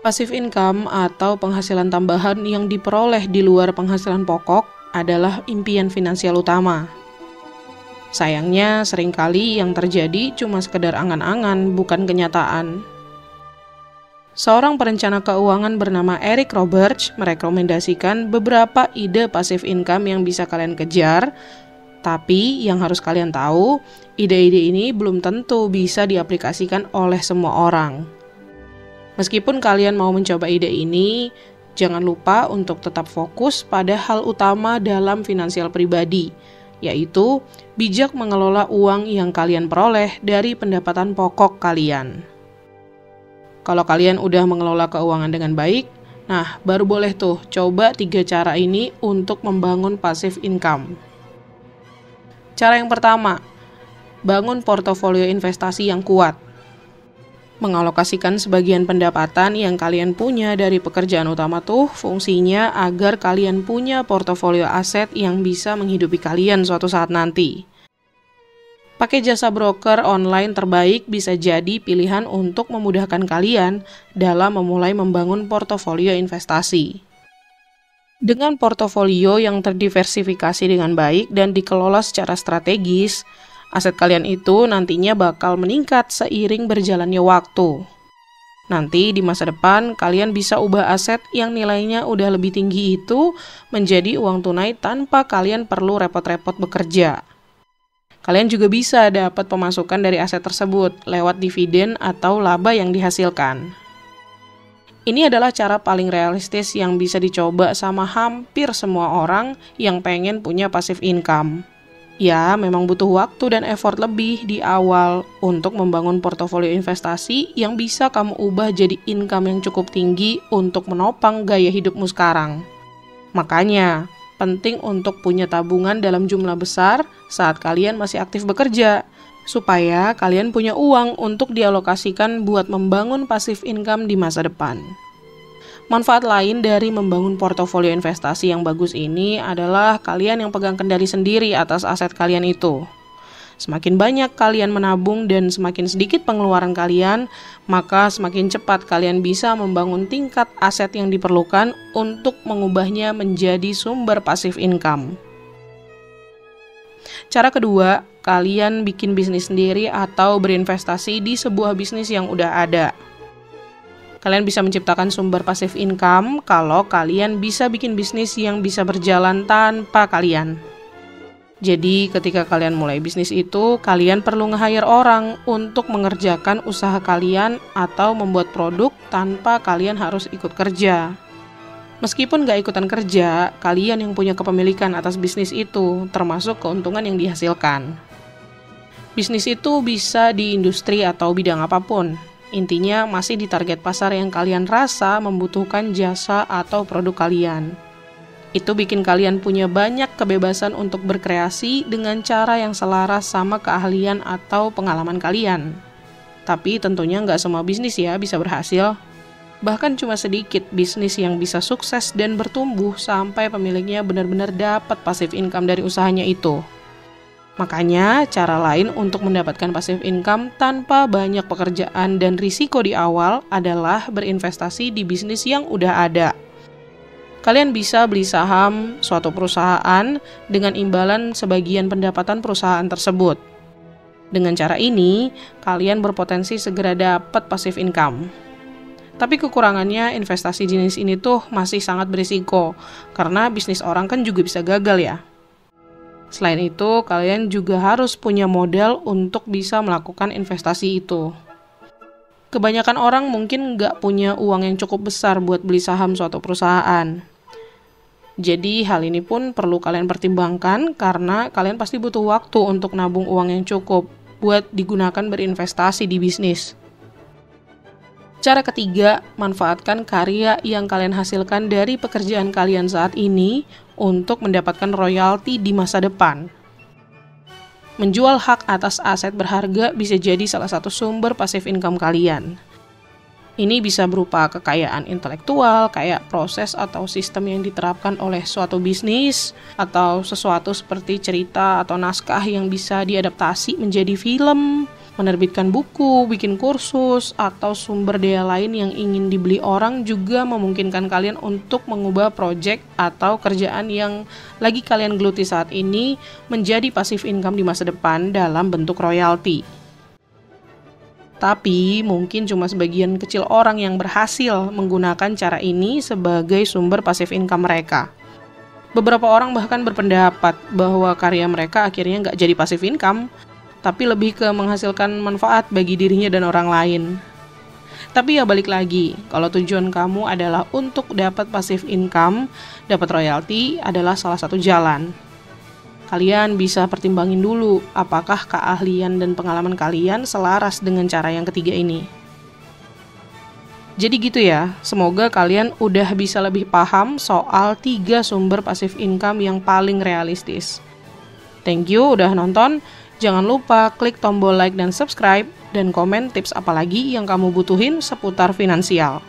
Passive income atau penghasilan tambahan yang diperoleh di luar penghasilan pokok adalah impian finansial utama. Sayangnya, seringkali yang terjadi cuma sekedar angan-angan, bukan kenyataan. Seorang perencana keuangan bernama Eric Roberts merekomendasikan beberapa ide passive income yang bisa kalian kejar, tapi yang harus kalian tahu, ide-ide ini belum tentu bisa diaplikasikan oleh semua orang. Meskipun kalian mau mencoba ide ini, jangan lupa untuk tetap fokus pada hal utama dalam finansial pribadi, yaitu bijak mengelola uang yang kalian peroleh dari pendapatan pokok kalian. Kalau kalian udah mengelola keuangan dengan baik, nah baru boleh tuh coba 3 cara ini untuk membangun passive income. Cara yang pertama, bangun portofolio investasi yang kuat. Mengalokasikan sebagian pendapatan yang kalian punya dari pekerjaan utama tuh fungsinya agar kalian punya portofolio aset yang bisa menghidupi kalian suatu saat nanti. Pakai jasa broker online terbaik bisa jadi pilihan untuk memudahkan kalian dalam memulai membangun portofolio investasi. Dengan portofolio yang terdiversifikasi dengan baik dan dikelola secara strategis, aset kalian itu nantinya bakal meningkat seiring berjalannya waktu. Nanti di masa depan, kalian bisa ubah aset yang nilainya udah lebih tinggi itu menjadi uang tunai tanpa kalian perlu repot-repot bekerja. Kalian juga bisa dapat pemasukan dari aset tersebut lewat dividen atau laba yang dihasilkan. Ini adalah cara paling realistis yang bisa dicoba sama hampir semua orang yang pengen punya passive income. Ya, memang butuh waktu dan effort lebih di awal untuk membangun portofolio investasi yang bisa kamu ubah jadi income yang cukup tinggi untuk menopang gaya hidupmu sekarang. Makanya, penting untuk punya tabungan dalam jumlah besar saat kalian masih aktif bekerja, supaya kalian punya uang untuk dialokasikan buat membangun passive income di masa depan. Manfaat lain dari membangun portofolio investasi yang bagus ini adalah kalian yang pegang kendali sendiri atas aset kalian itu. Semakin banyak kalian menabung dan semakin sedikit pengeluaran kalian, maka semakin cepat kalian bisa membangun tingkat aset yang diperlukan untuk mengubahnya menjadi sumber passive income. Cara kedua, kalian bikin bisnis sendiri atau berinvestasi di sebuah bisnis yang udah ada. Kalian bisa menciptakan sumber passive income kalau kalian bisa bikin bisnis yang bisa berjalan tanpa kalian. Jadi ketika kalian mulai bisnis itu, kalian perlu nge-hire orang untuk mengerjakan usaha kalian atau membuat produk tanpa kalian harus ikut kerja. Meskipun gak ikutan kerja, kalian yang punya kepemilikan atas bisnis itu, termasuk keuntungan yang dihasilkan. Bisnis itu bisa di industri atau bidang apapun. Intinya masih di target pasar yang kalian rasa membutuhkan jasa atau produk kalian. Itu bikin kalian punya banyak kebebasan untuk berkreasi dengan cara yang selaras sama keahlian atau pengalaman kalian. Tapi tentunya nggak semua bisnis ya bisa berhasil. Bahkan cuma sedikit bisnis yang bisa sukses dan bertumbuh sampai pemiliknya benar-benar dapat passive income dari usahanya itu. Makanya, cara lain untuk mendapatkan passive income tanpa banyak pekerjaan dan risiko di awal adalah berinvestasi di bisnis yang udah ada. Kalian bisa beli saham suatu perusahaan dengan imbalan sebagian pendapatan perusahaan tersebut. Dengan cara ini, kalian berpotensi segera dapat passive income. Tapi kekurangannya investasi jenis ini tuh masih sangat berisiko, karena bisnis orang kan juga bisa gagal ya. Selain itu, kalian juga harus punya modal untuk bisa melakukan investasi itu. Kebanyakan orang mungkin nggak punya uang yang cukup besar buat beli saham suatu perusahaan. Jadi hal ini pun perlu kalian pertimbangkan karena kalian pasti butuh waktu untuk nabung uang yang cukup buat digunakan berinvestasi di bisnis. Cara ketiga, manfaatkan karya yang kalian hasilkan dari pekerjaan kalian saat ini untuk mendapatkan royalti di masa depan. Menjual hak atas aset berharga bisa jadi salah satu sumber passive income kalian. Ini bisa berupa kekayaan intelektual, kayak proses atau sistem yang diterapkan oleh suatu bisnis, atau sesuatu seperti cerita atau naskah yang bisa diadaptasi menjadi film, Menerbitkan buku, bikin kursus, atau sumber daya lain yang ingin dibeli orang juga memungkinkan kalian untuk mengubah project atau kerjaan yang lagi kalian geluti saat ini menjadi passive income di masa depan dalam bentuk royalti. Tapi mungkin cuma sebagian kecil orang yang berhasil menggunakan cara ini sebagai sumber passive income mereka. Beberapa orang bahkan berpendapat bahwa karya mereka akhirnya nggak jadi passive income, tapi lebih ke menghasilkan manfaat bagi dirinya dan orang lain. Tapi ya balik lagi, kalau tujuan kamu adalah untuk dapat passive income, dapat royalti adalah salah satu jalan. Kalian bisa pertimbangin dulu apakah keahlian dan pengalaman kalian selaras dengan cara yang ketiga ini. Jadi gitu ya, semoga kalian udah bisa lebih paham soal 3 sumber passive income yang paling realistis. Thank you udah nonton. Jangan lupa klik tombol like dan subscribe, dan komen tips apa lagi yang kamu butuhin seputar finansial.